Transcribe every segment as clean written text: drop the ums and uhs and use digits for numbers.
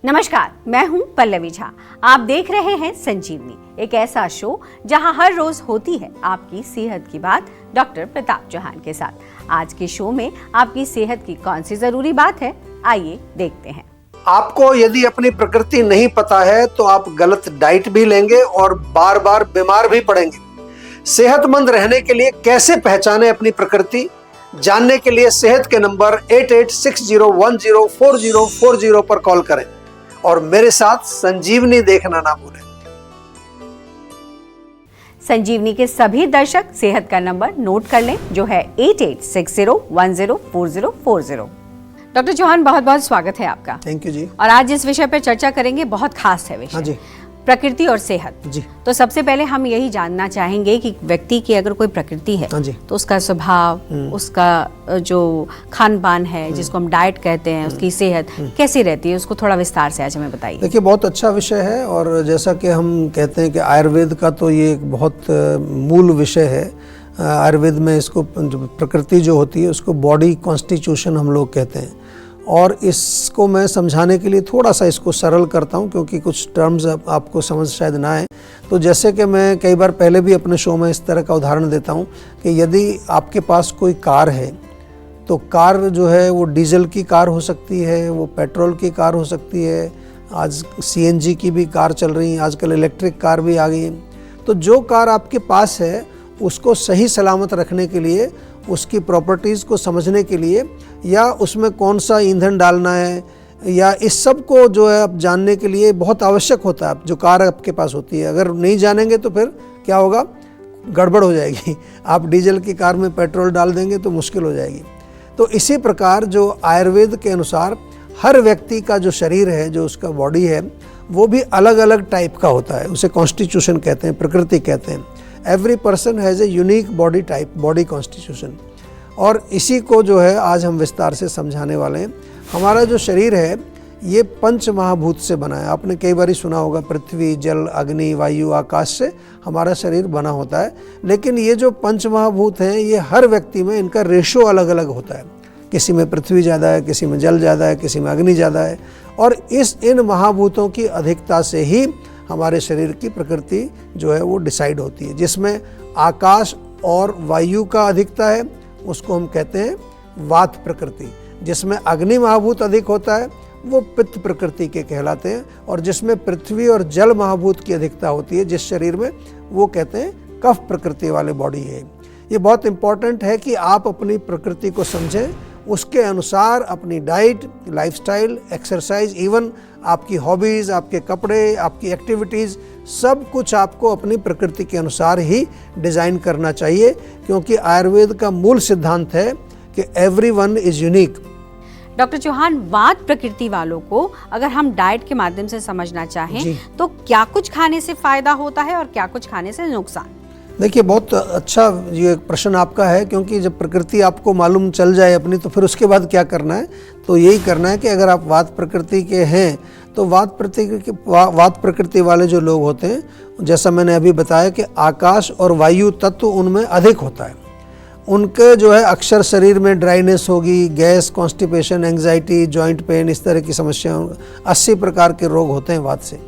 नमस्कार, मैं हूं पल्लवी झा। आप देख रहे हैं संजीवनी, एक ऐसा शो जहां हर रोज होती है आपकी सेहत की बात डॉक्टर प्रताप चौहान के साथ। आज के शो में आपकी सेहत की कौन सी जरूरी बात है, आइए देखते हैं। आपको यदि अपनी प्रकृति नहीं पता है तो आप गलत डाइट भी लेंगे और बार बार बीमार भी पड़ेंगे। सेहतमंद रहने के लिए कैसे पहचाने अपनी प्रकृति, जानने के लिए सेहत के नंबर 8860104040 पर कॉल करें और मेरे साथ संजीवनी देखना ना भूलें। संजीवनी के सभी दर्शक सेहत का नंबर नोट कर लें, जो है 8860104040। डॉक्टर चौहान, बहुत बहुत स्वागत है आपका। थैंक यू जी। और आज जिस विषय पर चर्चा करेंगे बहुत खास है विषय। हाँ जी। प्रकृति और सेहत जी। तो सबसे पहले हम यही जानना चाहेंगे कि व्यक्ति की अगर कोई प्रकृति है, हाँ जी, तो उसका स्वभाव, उसका जो खान पान है जिसको हम डाइट कहते हैं, उसकी सेहत कैसी रहती है, उसको थोड़ा विस्तार से आज हमें बताइए। देखिए, बहुत अच्छा विषय है और जैसा कि हम कहते हैं कि आयुर्वेद का तो ये एक बहुत मूल विषय है। आयुर्वेद में इसको प्रकृति जो होती है उसको बॉडी कॉन्स्टिट्यूशन हम लोग कहते हैं। और इसको मैं समझाने के लिए थोड़ा सा इसको सरल करता हूँ, क्योंकि कुछ टर्म्स आपको समझ शायद ना आए। तो जैसे कि मैं कई बार पहले भी अपने शो में इस तरह का उदाहरण देता हूँ कि यदि आपके पास कोई कार है तो कार जो है वो डीजल की कार हो सकती है, वो पेट्रोल की कार हो सकती है, आज सीएनजी की भी कार चल रही है, आजकल इलेक्ट्रिक कार भी आ गई है। तो जो कार आपके पास है उसको सही सलामत रखने के लिए, उसकी प्रॉपर्टीज़ को समझने के लिए, या उसमें कौन सा ईंधन डालना है, या इस सब को जो है आप जानने के लिए बहुत आवश्यक होता है। जो कार आपके पास होती है, अगर नहीं जानेंगे तो फिर क्या होगा, गड़बड़ हो जाएगी। आप डीजल की कार में पेट्रोल डाल देंगे तो मुश्किल हो जाएगी। तो इसी प्रकार जो आयुर्वेद के अनुसार हर व्यक्ति का जो शरीर है, जो उसका बॉडी है, वो भी अलग अलग टाइप का होता है। उसे कॉन्स्टिट्यूशन कहते हैं, प्रकृति कहते हैं। Every person has a unique body type, body constitution. और इसी को जो है आज हम विस्तार से समझाने वाले हैं। हमारा जो शरीर है ये पंच महाभूत से बना है। आपने कई बार सुना होगा, पृथ्वी, जल, अग्नि, वायु, आकाश से हमारा शरीर बना होता है। लेकिन ये जो पंच महाभूत हैं, ये हर व्यक्ति में इनका रेशो अलग अलग होता है। किसी में पृथ्वी ज़्यादा है, किसी में जल ज़्यादा है, किसी में अग्नि ज़्यादा है। और इन महाभूतों की अधिकता से ही हमारे शरीर की प्रकृति जो है वो डिसाइड होती है। जिसमें आकाश और वायु का अधिकता है उसको हम कहते हैं वात प्रकृति। जिसमें अग्नि महाभूत अधिक होता है वो पित्त प्रकृति के कहलाते हैं। और जिसमें पृथ्वी और जल महाभूत की अधिकता होती है जिस शरीर में, वो कहते हैं कफ प्रकृति वाले बॉडी है। ये बहुत इंपॉर्टेंट है कि आप अपनी प्रकृति को समझें, उसके अनुसार अपनी डाइट, लाइफस्टाइल, एक्सरसाइज, इवन आपकी हॉबीज़, आपके कपड़े, आपकी एक्टिविटीज़, सब कुछ आपको अपनी प्रकृति के अनुसार ही डिज़ाइन करना चाहिए। क्योंकि आयुर्वेद का मूल सिद्धांत है कि everyone is unique. Doctor Chauhan, वात प्रकृति वालों को अगर हम डाइट के माध्यम से समझना चाहें तो क्या कुछ खाने से फायदा होता है और क्या कुछ खाने से नुकसान? देखिए, बहुत अच्छा ये प्रश्न आपका है, क्योंकि जब प्रकृति आपको मालूम चल जाए अपनी, तो फिर उसके बाद क्या करना है? तो यही करना है कि अगर आप वात प्रकृति के हैं तो वात प्रकृति वाले जो लोग होते हैं, जैसा मैंने अभी बताया कि आकाश और वायु तत्व उनमें अधिक होता है। उनके जो है अक्सर शरीर में ड्राइनेस होगी, gas, constipation, anxiety, joint pain, इस तरह की समस्या, 80 प्रकार के रोग होते हैं वात से।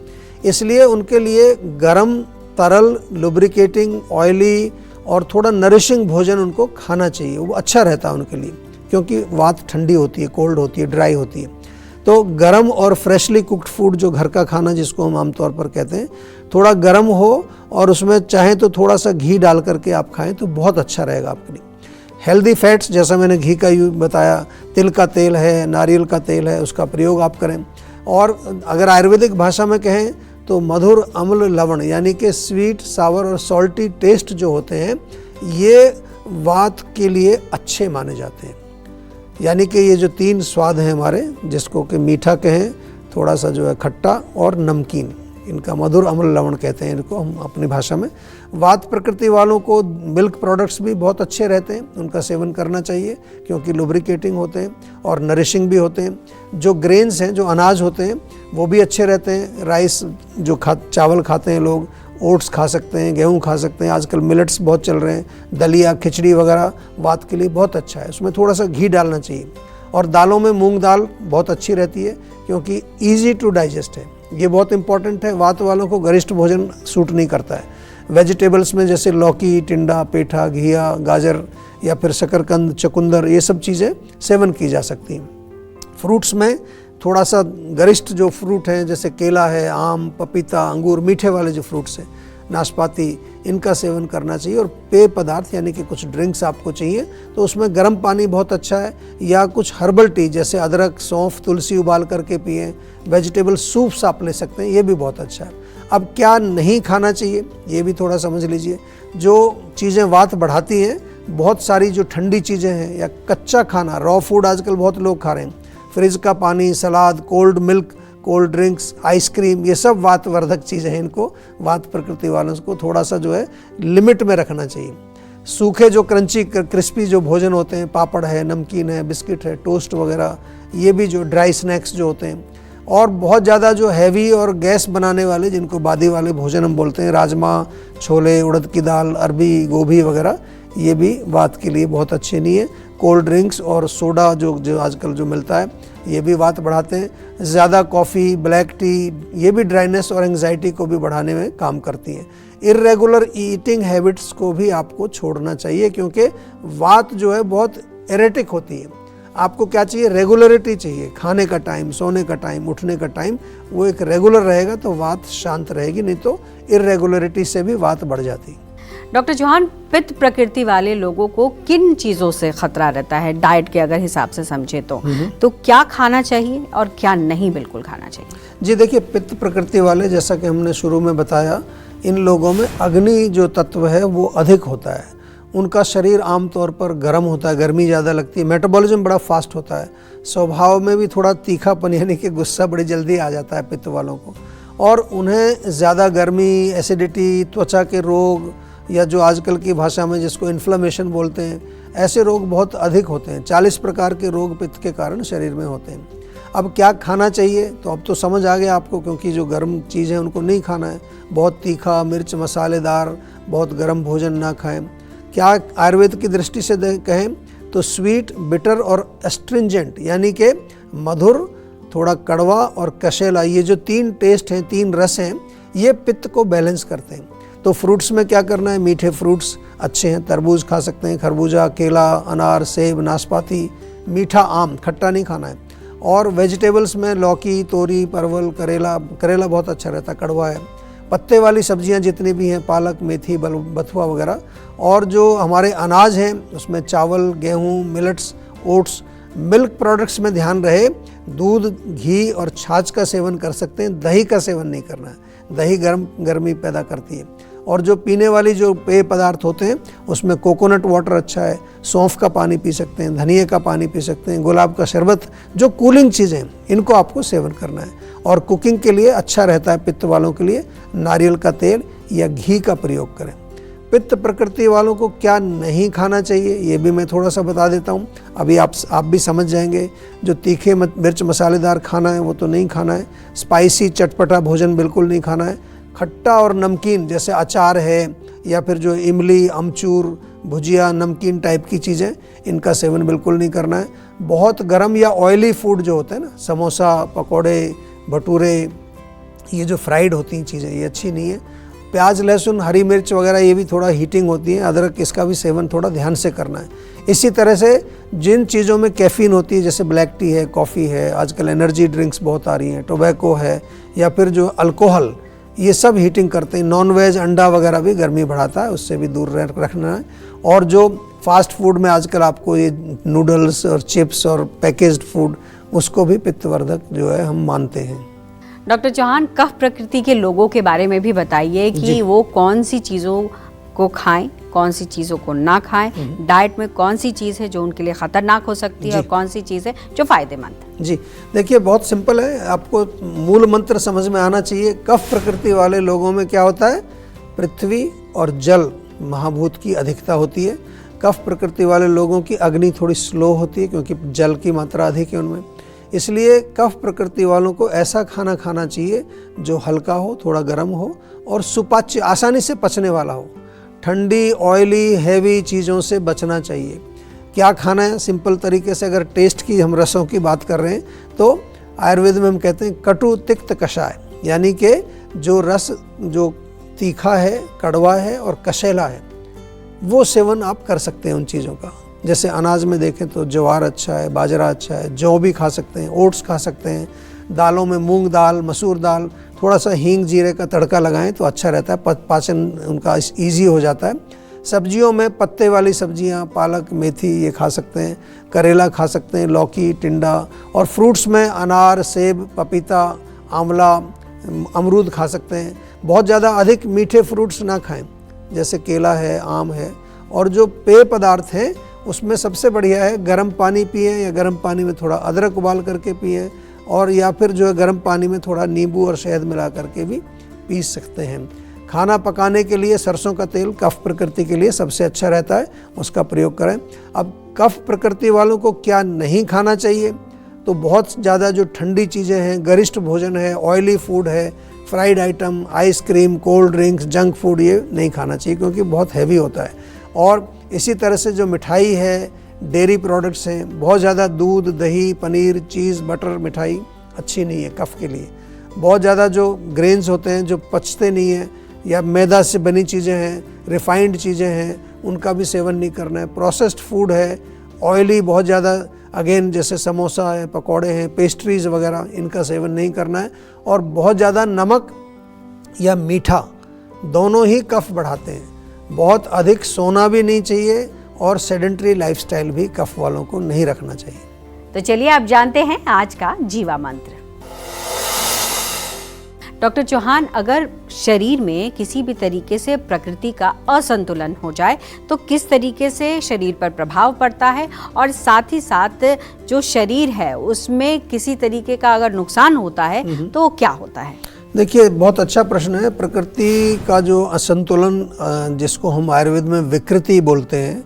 इसलिए उनके लिए गर्म, तरल, लुब्रिकेटिंग, ऑयली और थोड़ा नरिशिंग भोजन उनको खाना चाहिए। वो अच्छा रहता है उनके लिए, क्योंकि वात ठंडी होती है, कोल्ड होती है, ड्राई होती है। तो गर्म और फ्रेशली कुक्ड फूड, जो घर का खाना जिसको हम आमतौर पर कहते हैं, थोड़ा गर्म हो और उसमें चाहें तो थोड़ा सा घी डाल करके आप खाएं तो बहुत अच्छा रहेगा आपके लिए। हेल्दी फैट्स, जैसा मैंने घी का बताया, तिल का तेल है, नारियल का तेल है, उसका प्रयोग आप करें। और अगर आयुर्वेदिक भाषा में कहें तो मधुर, अम्ल, लवण, यानी कि स्वीट, सावर और सॉल्टी टेस्ट जो होते हैं, ये वात के लिए अच्छे माने जाते हैं। यानी कि ये जो 3 स्वाद हैं हमारे, जिसको कि मीठा कहें, थोड़ा सा जो है खट्टा और नमकीन, इनका मधुर, अम्ल, लवण कहते हैं इनको हम अपनी भाषा में। वात प्रकृति वालों को मिल्क प्रोडक्ट्स भी बहुत अच्छे रहते हैं, उनका सेवन करना चाहिए, क्योंकि लुब्रिकेटिंग होते हैं और नरिशिंग भी होते हैं। जो ग्रेन्स हैं, जो अनाज होते हैं, वो भी अच्छे रहते हैं। राइस जो चावल खाते हैं लोग, ओट्स खा सकते हैं, गेहूं खा सकते हैं, आजकल मिलेट्स बहुत चल रहे हैं, दलिया, खिचड़ी वगैरह वात के लिए बहुत अच्छा है। उसमें थोड़ा सा घी डालना चाहिए। और दालों में मूंग दाल बहुत अच्छी रहती है क्योंकि ईजी टू डाइजेस्ट है, ये बहुत इंपॉर्टेंट है। वात वालों को गरिष्ठ भोजन सूट नहीं करता है। वेजिटेबल्स में जैसे लौकी, टिंडा, पेठा, घिया, गाजर या फिर शकरकंद, चुकंदर, ये सब चीज़ें सेवन की जा सकती हैं। फ्रूट्स में थोड़ा सा गरिष्ठ जो फ्रूट हैं जैसे केला है, आम, पपीता, अंगूर, मीठे वाले जो फ्रूट्स हैं, नाशपाती, इनका सेवन करना चाहिए। और पेय पदार्थ यानी कि कुछ ड्रिंक्स आपको चाहिए तो उसमें गर्म पानी बहुत अच्छा है, या कुछ हर्बल टी जैसे अदरक, सौंफ, तुलसी उबाल करके पिएं। वेजिटेबल सूप्स आप ले सकते हैं, ये भी बहुत अच्छा है। अब क्या नहीं खाना चाहिए ये भी थोड़ा समझ लीजिए। जो चीज़ें वात बढ़ाती हैं, बहुत सारी जो ठंडी चीज़ें हैं या कच्चा खाना, रॉ फूड आजकल बहुत लोग खा रहे हैं, फ्रिज का पानी, salad, cold milk, cold drinks, ice cream, ये सब वातवर्धक चीज़ें हैं। इनको वात प्रकृति वालों को थोड़ा सा जो है लिमिट में रखना चाहिए। सूखे जो क्रंची क्रिस्पी जो भोजन होते हैं, पापड़ है, नमकीन है, बिस्किट है, टोस्ट वगैरह, ये भी जो ड्राई स्नैक्स जो होते हैं, और बहुत ज़्यादा जो हैवी और गैस बनाने वाले जिनको बादी वाले भोजन हम बोलते हैं, राजमा, छोले, उड़द की दाल, अरबी, गोभी वगैरह, ये भी वात के लिए बहुत अच्छे नहीं है। कोल्ड ड्रिंक्स और सोडा जो आजकल जो मिलता है, ये भी वात बढ़ाते हैं। ज़्यादा कॉफ़ी, ब्लैक टी, ये भी ड्राइनेस और एंग्जाइटी को भी बढ़ाने में काम करती हैं। इर्रेगुलर ईटिंग हैबिट्स को भी आपको छोड़ना चाहिए क्योंकि वात जो है बहुत एरेटिक होती है। आपको क्या चाहिए? रेगुलरिटी चाहिए। खाने का टाइम, सोने का टाइम, उठने का टाइम, वो एक रेगुलर रहेगा तो वात शांत रहेगी, नहीं तो इर्रेगुलरिटी से भी वात बढ़ जाती है। डॉक्टर चौहान, पित्त प्रकृति वाले लोगों को किन चीज़ों से खतरा रहता है डाइट के अगर हिसाब से समझे तो क्या खाना चाहिए और क्या नहीं बिल्कुल खाना चाहिए? जी देखिए, पित्त प्रकृति वाले, जैसा कि हमने शुरू में बताया, इन लोगों में अग्नि जो तत्व है वो अधिक होता है। उनका शरीर आमतौर पर गर्म होता है, गर्मी ज़्यादा लगती है, मेटाबॉलिज्म बड़ा फास्ट होता है, स्वभाव में भी थोड़ा तीखापन यानी कि गुस्सा बड़ी जल्दी आ जाता है पित्त वालों को, और उन्हें ज़्यादा गर्मी, एसिडिटी, त्वचा के रोग, या जो आजकल की भाषा में जिसको इन्फ्लेमेशन बोलते हैं, ऐसे रोग बहुत अधिक होते हैं। 40 प्रकार के रोग पित्त के कारण शरीर में होते हैं। अब क्या खाना चाहिए? तो अब तो समझ आ गया आपको, क्योंकि जो गर्म चीज़ है उनको नहीं खाना है। बहुत तीखा, मिर्च मसालेदार, बहुत गर्म भोजन ना खाएं। क्या आयुर्वेद की दृष्टि से कहें तो स्वीट, बिटर और एस्ट्रिंजेंट यानी कि मधुर, थोड़ा कड़वा और कशेला, ये जो 3 टेस्ट हैं, 3 रस हैं, ये पित्त को बैलेंस करते हैं। तो फ्रूट्स में क्या करना है? मीठे फ्रूट्स अच्छे हैं, तरबूज खा सकते हैं, खरबूजा, केला, अनार, सेब, नाशपाती, मीठा आम, खट्टा नहीं खाना है। और वेजिटेबल्स में लौकी, तोरी, परवल, करेला बहुत अच्छा रहता है, कड़वा है। पत्ते वाली सब्जियां जितनी भी हैं, पालक, मेथी, बथुआ वगैरह। और जो हमारे अनाज हैं उसमें चावल, गेहूँ, मिलेट्स, ओट्स। मिल्क प्रोडक्ट्स में ध्यान रहे, दूध, घी और छाछ का सेवन कर सकते हैं, दही का सेवन नहीं करना है। दही गर्मी पैदा करती है। और जो पीने वाली जो पेय पदार्थ होते हैं उसमें कोकोनट वाटर अच्छा है, सौंफ का पानी पी सकते हैं, धनिए का पानी पी सकते हैं, गुलाब का शरबत, जो कूलिंग चीज़ें हैं इनको आपको सेवन करना है। और कुकिंग के लिए अच्छा रहता है पित्त वालों के लिए, नारियल का तेल या घी का प्रयोग करें। पित्त प्रकृति वालों को क्या नहीं खाना चाहिए ये भी मैं थोड़ा सा बता देता हूँ, अभी आप भी समझ जाएंगे। जो तीखे मिर्च मसालेदार खाना है वो तो नहीं खाना है। स्पाइसी चटपटा भोजन बिल्कुल नहीं खाना है। खट्टा और नमकीन जैसे अचार है या फिर जो इमली, अमचूर, भुजिया, नमकीन टाइप की चीज़ें, इनका सेवन बिल्कुल नहीं करना है। बहुत गर्म या ऑयली फूड जो होते हैं ना, समोसा, पकोड़े, भटूरे, ये जो फ्राइड होती हैं चीज़ें, ये अच्छी नहीं है। प्याज, लहसुन, हरी मिर्च वगैरह ये भी थोड़ा हीटिंग होती है। अदरक, इसका भी सेवन थोड़ा ध्यान से करना है। इसी तरह से जिन चीज़ों में कैफ़ीन होती है जैसे ब्लैक टी है, कॉफ़ी है, आजकल एनर्जी ड्रिंक्स बहुत आ रही हैं, टोबैको है, या फिर जो अल्कोहल, ये सब हीटिंग करते हैं। नॉन वेज, अंडा वगैरह भी गर्मी बढ़ाता है, उससे भी दूर रखना है। और जो फास्ट फूड में आजकल आपको ये नूडल्स और चिप्स और पैकेज्ड फूड, उसको भी पित्तवर्धक जो है हम मानते हैं। डॉक्टर चौहान, कफ प्रकृति के लोगों के बारे में भी बताइए कि वो कौन सी चीज़ों को खाएं, कौन सी चीज़ों को ना खाएं, डाइट में कौन सी चीज़ है जो उनके लिए खतरनाक हो सकती है और कौन सी चीज़ है जो फायदेमंद है। जी देखिए, बहुत सिंपल है, आपको मूल मंत्र समझ में आना चाहिए। कफ प्रकृति वाले लोगों में क्या होता है? पृथ्वी और जल महाभूत की अधिकता होती है। कफ प्रकृति वाले लोगों की अग्नि थोड़ी स्लो होती है क्योंकि जल की मात्रा अधिक है उनमें। इसलिए कफ प्रकृति वालों को ऐसा खाना खाना चाहिए जो हल्का हो, थोड़ा गर्म हो और सुपाच्य, आसानी से पचने वाला हो। ठंडी, ऑयली, हैवी चीज़ों से बचना चाहिए। क्या खाना है, सिंपल तरीके से अगर टेस्ट की हम रसों की बात कर रहे हैं तो आयुर्वेद में हम कहते हैं कटु तिक्त कषाय, यानी कि जो रस जो तीखा है, कड़वा है और कशेला है, वो सेवन आप कर सकते हैं उन चीज़ों का। जैसे अनाज में देखें तो ज्वार अच्छा है, बाजरा अच्छा है, जौ भी खा सकते हैं, ओट्स खा सकते हैं। दालों में मूंग दाल, मसूर दाल, थोड़ा सा हींग जीरे का तड़का लगाएं तो अच्छा रहता है, पाचन उनका ईजी हो जाता है। सब्जियों में पत्ते वाली सब्जियां, पालक, मेथी ये खा सकते हैं, करेला खा सकते हैं, लौकी, टिंडा। और फ्रूट्स में अनार, सेब, पपीता, आंवला, अमरूद खा सकते हैं। बहुत ज़्यादा अधिक मीठे फ्रूट्स ना खाएं, जैसे केला है, आम है। और जो पेय पदार्थ हैं उसमें सबसे बढ़िया है गर्म पानी पिएं, या गर्म पानी में थोड़ा अदरक उबाल करके पिएं, और या फिर जो है गर्म पानी में थोड़ा नींबू और शहद मिला करके भी पी सकते हैं। खाना पकाने के लिए सरसों का तेल कफ प्रकृति के लिए सबसे अच्छा रहता है, उसका प्रयोग करें। अब कफ प्रकृति वालों को क्या नहीं खाना चाहिए, तो बहुत ज़्यादा जो ठंडी चीज़ें हैं, गरिष्ठ भोजन है, ऑयली फूड है, fried item, ice cream, cold drinks, junk food, ये नहीं खाना चाहिए क्योंकि बहुत हैवी होता है। और इसी तरह से जो मिठाई है, डेयरी प्रोडक्ट्स हैं, बहुत ज़्यादा दूध, दही, पनीर, चीज़, बटर, मिठाई अच्छी नहीं है कफ के लिए। बहुत ज़्यादा जो ग्रेन्स होते हैं जो पचते नहीं हैं, या मैदा से बनी चीज़ें हैं, रिफाइंड चीज़ें हैं, उनका भी सेवन नहीं करना है। प्रोसेस्ड फूड है, ऑयली बहुत ज़्यादा, अगेन जैसे समोसा है, पकौड़े हैं, पेस्ट्रीज़ वगैरह, इनका सेवन नहीं करना है। और बहुत ज़्यादा नमक या मीठा दोनों ही कफ बढ़ाते हैं। बहुत अधिक सोना भी नहीं चाहिए, और सेडेंटरी लाइफस्टाइल भी कफ वालों को नहीं रखना चाहिए। तो चलिए आप जानते हैं आज का जीवा मंत्र। डॉक्टर चौहान, अगर शरीर में किसी भी तरीके से प्रकृति का असंतुलन हो जाए तो किस तरीके से शरीर पर प्रभाव पड़ता है, और साथ ही साथ जो शरीर है उसमें किसी तरीके का अगर नुकसान होता है तो क्या होता है? देखिए, बहुत अच्छा प्रश्न है। प्रकृति का जो असंतुलन, जिसको हम आयुर्वेद में विकृति बोलते हैं,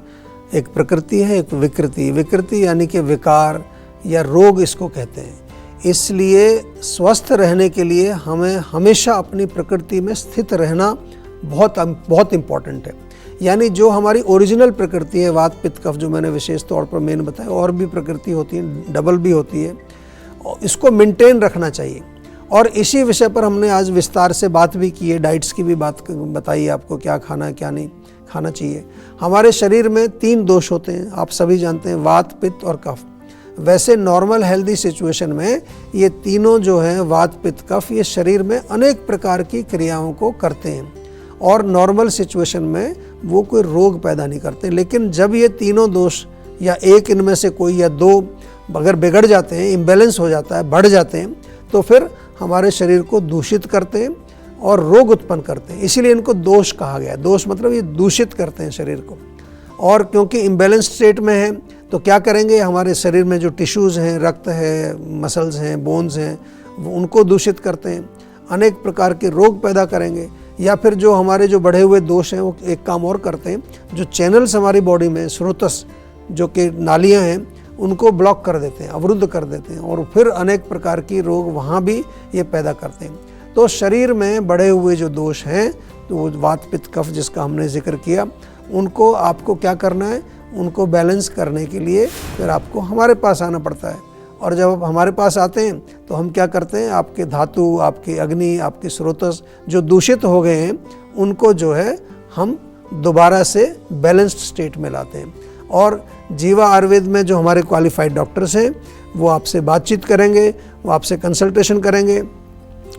एक प्रकृति है, एक विकृति। विकृति यानी कि विकार या रोग इसको कहते हैं। इसलिए स्वस्थ रहने के लिए हमें हमेशा अपनी प्रकृति में स्थित रहना बहुत इम्पॉर्टेंट है। यानी जो हमारी ओरिजिनल प्रकृति है, वात पित्त कफ, जो मैंने विशेष तौर पर मेन बताया, और भी प्रकृति होती है, डबल भी होती है, इसको मेंटेन रखना चाहिए। और इसी विषय पर हमने आज विस्तार से बात भी की है, डाइट्स की भी बात बताई है आपको, क्या खाना है क्या नहीं खाना चाहिए। हमारे शरीर में 3 दोष होते हैं, आप सभी जानते हैं, वात, पित्त और कफ। वैसे नॉर्मल हेल्दी सिचुएशन में ये तीनों जो हैं, वात, पित्त, कफ, ये शरीर में अनेक प्रकार की क्रियाओं को करते हैं, और नॉर्मल सिचुएशन में वो कोई रोग पैदा नहीं करते। लेकिन जब ये तीनों दोष या एक इनमें से कोई या 2 अगर बिगड़ जाते हैं, इम्बैलेंस हो जाता है, बढ़ जाते हैं, तो फिर हमारे शरीर को दूषित करते हैं और रोग उत्पन्न करते हैं। इसीलिए इनको दोष कहा गया। दोष मतलब ये दूषित करते हैं शरीर को। और क्योंकि इम्बैलेंस स्टेट में है तो क्या करेंगे, हमारे शरीर में जो टिश्यूज़ हैं, रक्त है, मसल्स हैं, बोन्स हैं, उनको दूषित करते हैं, अनेक प्रकार के रोग पैदा करेंगे। या फिर जो हमारे जो बढ़े हुए दोष हैं वो एक काम और करते हैं, जो चैनल्स हमारी बॉडी में, स्रोतस जो कि नालियाँ हैं, उनको ब्लॉक कर देते हैं, अवरुद्ध कर देते हैं, और फिर अनेक प्रकार की रोग वहाँ भी ये पैदा करते हैं। तो शरीर में बढ़े हुए जो दोष हैं, तो वात, पित्त, कफ जिसका हमने जिक्र किया, उनको आपको क्या करना है, उनको बैलेंस करने के लिए फिर आपको हमारे पास आना पड़ता है। और जब आप हमारे पास आते हैं तो हम क्या करते हैं, आपके धातु, आपकी अग्नि, आपके स्रोतस जो दूषित हो गए हैं, उनको जो है हम दोबारा से बैलेंस्ड स्टेट में लाते हैं। और जीवा आयुर्वेद में जो हमारे क्वालिफाइड डॉक्टर्स हैं वो आपसे बातचीत करेंगे, वो आपसे कंसल्टेशन करेंगे,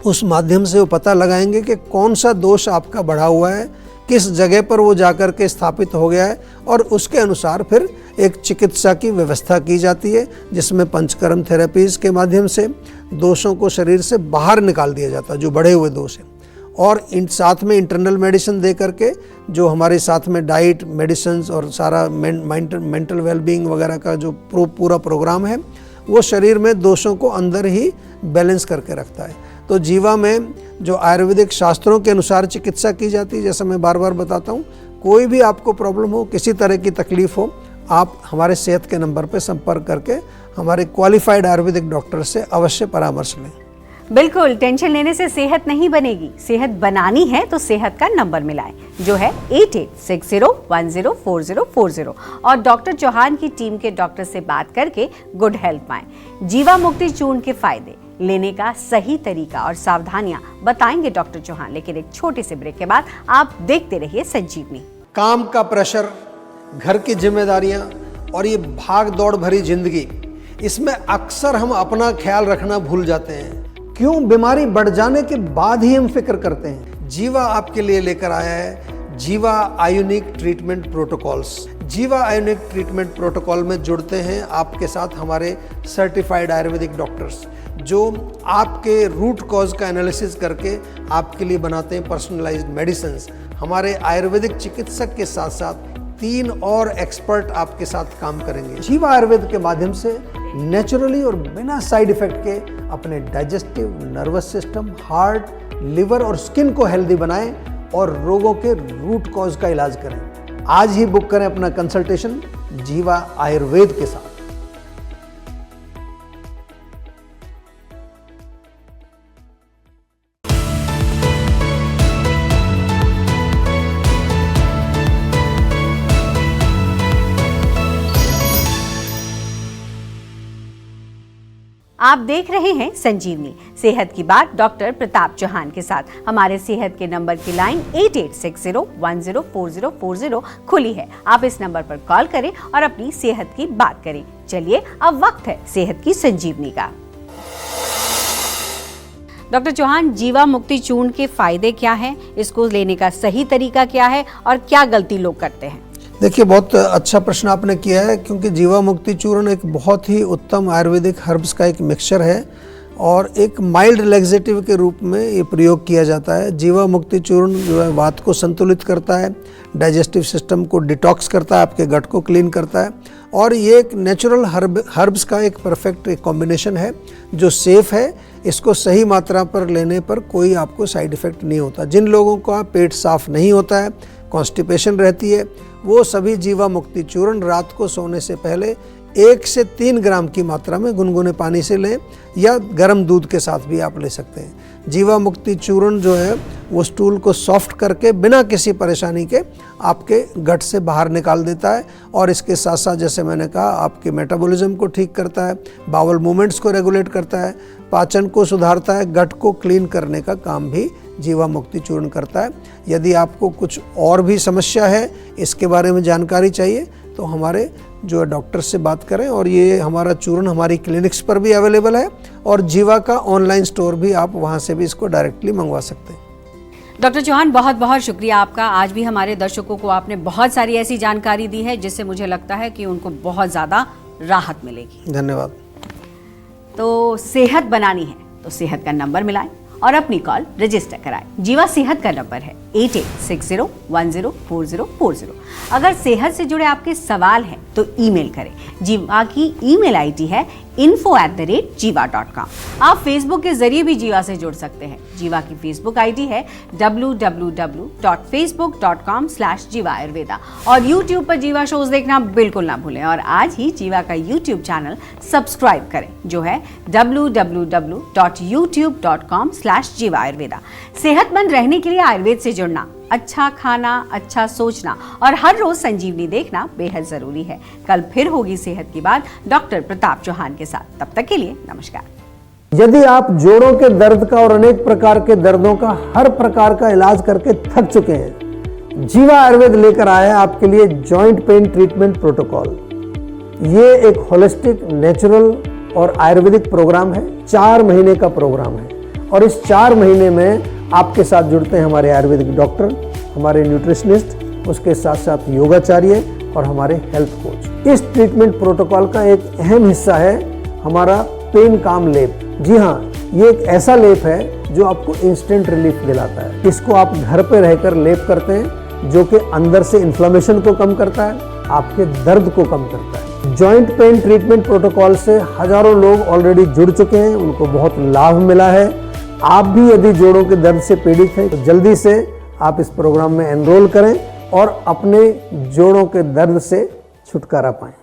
उस माध्यम से वो पता लगाएंगे कि कौन सा दोष आपका बढ़ा हुआ है, किस जगह पर वो जाकर के स्थापित हो गया है, और उसके अनुसार फिर एक चिकित्सा की व्यवस्था की जाती है, जिसमें पंचकर्म थेरेपीज़ के माध्यम से दोषों को शरीर से बाहर निकाल दिया जाता है, जो बढ़े हुए दोष हैं। और इन साथ में इंटरनल मेडिसिन दे करके, जो हमारे साथ में डाइट, मेडिसिन और सारा मेंटल वेलबींग वगैरह का जो पूरा प्रोग्राम है, वो शरीर में दोषों को अंदर ही बैलेंस करके रखता है। तो जीवा में जो आयुर्वेदिक शास्त्रों के अनुसार चिकित्सा की जाती है, जैसा मैं बार बार बताता हूँ, कोई भी आपको प्रॉब्लम हो, किसी तरह की तकलीफ हो, आप हमारे सेहत के नंबर पर संपर्क करके हमारे क्वालिफाइड आयुर्वेदिक डॉक्टर से अवश्य परामर्श लें। बिल्कुल, टेंशन लेने से सेहत नहीं बनेगी। सेहत बनानी है तो सेहत का नंबर मिलाएं, जो है 8860104040 और डॉक्टर चौहान की टीम के डॉक्टर से बात करके गुड हेल्थ पाएं। जीवामुक्ति चूर्ण के फायदे, लेने का सही तरीका और सावधानियां बताएंगे डॉक्टर चौहान, लेकिन एक छोटे से ब्रेक के बाद आप देखते रहिए संजीवनी। काम का प्रेशर, घर की जिम्मेदारियां और ये भाग दौड़ भरी जिंदगी, इसमें अक्सर हम अपना ख्याल रखना भूल जाते हैं। क्यों? बीमारी बढ़ जाने के बाद ही हम फिक्र करते हैं। जीवा आपके लिए लेकर आया है जीवा आयोनिक ट्रीटमेंट प्रोटोकॉल्स। जीवा आयोनिक ट्रीटमेंट प्रोटोकॉल में जुड़ते हैं आपके साथ हमारे सर्टिफाइड आयुर्वेदिक डॉक्टर्स, जो आपके रूट कॉज का एनालिसिस करके आपके लिए बनाते हैं पर्सनलाइज्ड मेडिसिन्स। हमारे आयुर्वेदिक चिकित्सक के साथ साथ 3 और एक्सपर्ट आपके साथ काम करेंगे। जीवा आयुर्वेद के माध्यम से नेचुरली और बिना साइड इफेक्ट के अपने digestive, nervous system, heart, liver और स्किन को हेल्दी बनाएं और रोगों के रूट कॉज का इलाज करें। आज ही बुक करें अपना कंसल्टेशन जीवा आयुर्वेद के साथ। आप देख रहे हैं संजीवनी, सेहत की बात डॉक्टर प्रताप चौहान के साथ। हमारे सेहत के नंबर की लाइन 8860104040 खुली है। आप इस नंबर पर कॉल करें और अपनी सेहत की बात करें। चलिए अब वक्त है सेहत की संजीवनी का। डॉक्टर चौहान, जीवा मुक्ति चूर्ण के फायदे क्या हैं? इसको लेने का सही तरीका क्या है और क्या गलती लोग करते हैं? देखिए, बहुत अच्छा प्रश्न आपने किया है, क्योंकि जीवा मुक्ति चूर्ण एक बहुत ही उत्तम आयुर्वेदिक हर्ब्स का एक मिक्सचर है और एक माइल्ड रिलैक्सेटिव के रूप में ये प्रयोग किया जाता है। जीवा मुक्ति चूर्ण जो है वात को संतुलित करता है, डाइजेस्टिव सिस्टम को डिटॉक्स करता है, आपके गट को क्लीन करता है और ये एक नेचुरल हर्ब्स का एक परफेक्ट कॉम्बिनेशन है जो सेफ है। इसको सही मात्रा पर लेने पर कोई आपको साइड इफ़ेक्ट नहीं होता। जिन लोगों का पेट साफ नहीं होता है, कॉन्स्टिपेशन रहती है, वो सभी जीवा मुक्ति चूर्ण रात को सोने से पहले 1 से 3 ग्राम की मात्रा में गुनगुने पानी से लें या गर्म दूध के साथ भी आप ले सकते हैं। जीवा मुक्ति चूर्ण जो है वो स्टूल को सॉफ्ट करके बिना किसी परेशानी के आपके गट से बाहर निकाल देता है और इसके साथ साथ जैसे मैंने कहा आपके मेटाबॉलिज्म को ठीक करता है, बाउल मूवमेंट्स को रेगुलेट करता है, पाचन को सुधारता है, गट को क्लीन करने का काम भी जीवा मुक्ति चूर्ण करता है। यदि आपको कुछ और भी समस्या है, इसके बारे में जानकारी चाहिए, तो हमारे जो डॉक्टर से बात करें। और ये हमारा चूर्ण हमारी क्लिनिक्स पर भी अवेलेबल है और जीवा का ऑनलाइन स्टोर भी, आप वहाँ से भी इसको डायरेक्टली मंगवा सकते हैं। डॉक्टर चौहान, बहुत बहुत शुक्रिया आपका। आज भी हमारे दर्शकों को आपने बहुत सारी ऐसी जानकारी दी है जिससे मुझे लगता है कि उनको बहुत ज़्यादा राहत मिलेगी। धन्यवाद। तो सेहत बनानी है तो सेहत का नंबर मिलाएं और अपनी कॉल रजिस्टर कराएं। जीवा सेहत का नंबर है 8860104040। अगर सेहत से जुड़े आपके सवाल हैं तो ईमेल करें। जीवा की ईमेल आईडी है info@jiva.com। आप फेसबुक के जरिए भी जीवा से जुड़ सकते हैं। जीवा की फेसबुक आईडी है www.facebook.com/jiva ayurveda और यूट्यूब पर जीवा शोज देखना बिल्कुल ना भूलें। और आज ही जीवा का यूट्यूब चैनल सब्सक्राइब करें, जो है www.youtube.com/jiva ayurveda। सेहतमंद रहने के लिए आयुर्वेद से जुड़ना, अच्छा खाना, अच्छा सोचना और हर रोज संजीवनी देखना बेहद जरूरी है। कल फिर होगी सेहत की बात डॉक्टर प्रताप चौहान के साथ। तब तक के लिए नमस्कार। यदि आप जोड़ों के दर्द का और अनेक प्रकार के दर्दों का हर प्रकार का इलाज करके थक चुके हैं, जीवा आयुर्वेद लेकर आया है आपके लिए जॉइंट पेन ट्रीटमेंट प्रोटोकॉल। ये एक होलिस्टिक, नेचुरल और आयुर्वेदिक प्रोग्राम है। 4 महीने का प्रोग्राम है और इस 4 महीने में आपके साथ जुड़ते हैं हमारे आयुर्वेदिक डॉक्टर, हमारे न्यूट्रिशनिस्ट, उसके साथ साथ योगाचार्य और हमारे हेल्थ कोच। इस ट्रीटमेंट प्रोटोकॉल का एक अहम हिस्सा है हमारा पेन काम लेप। जी हाँ, ये एक ऐसा लेप है जो आपको इंस्टेंट रिलीफ दिलाता है। इसको आप घर पे रहकर लेप करते हैं, जो कि अंदर से इन्फ्लेमेशन को कम करता है, आपके दर्द को कम करता है। जॉइंट पेन ट्रीटमेंट प्रोटोकॉल से हजारों लोग ऑलरेडी जुड़ चुके हैं, उनको बहुत लाभ मिला है। आप भी यदि जोड़ों के दर्द से पीड़ित हैं तो जल्दी से आप इस प्रोग्राम में एनरोल करें और अपने जोड़ों के दर्द से छुटकारा पाएं।